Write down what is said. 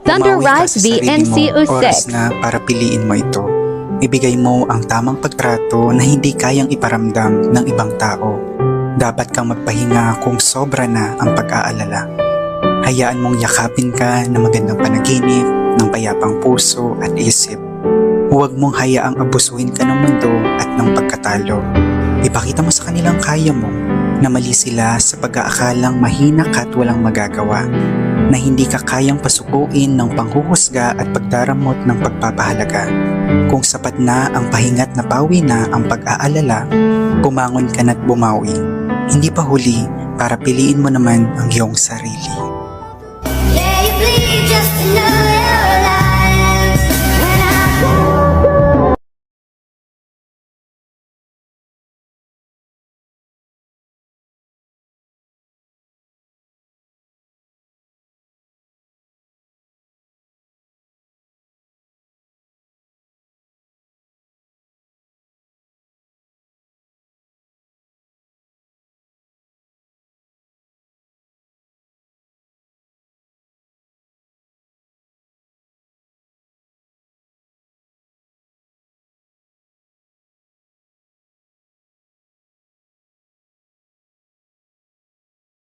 Thunder Bumawi ka Rise sa sarili mo, VNC06. oras na para piliin mo ito. Ibigay mo ang tamang pagtrato na hindi kayang iparamdam ng ibang tao. Dapat kang magpahinga kung sobra na ang pag-aalala. Hayaan mong yakapin ka ng magandang panaginip, ng payapang puso at isip. Huwag mong hayaang abusuhin ka ng mundo at ng pagkatalo. Ipakita mo sa kanilang kaya mo na mali sila sa pag-aakalang mahina ka at walang magagawa, na hindi ka kayang pasukuin ng panghuhusga at pagdaramot ng pagpapahalaga. Kung sapat na ang pahinga't napawi na ang pag-aalala, bumangon ka na't bumawi. Hindi pa huli para piliin mo naman ang iyong sarili.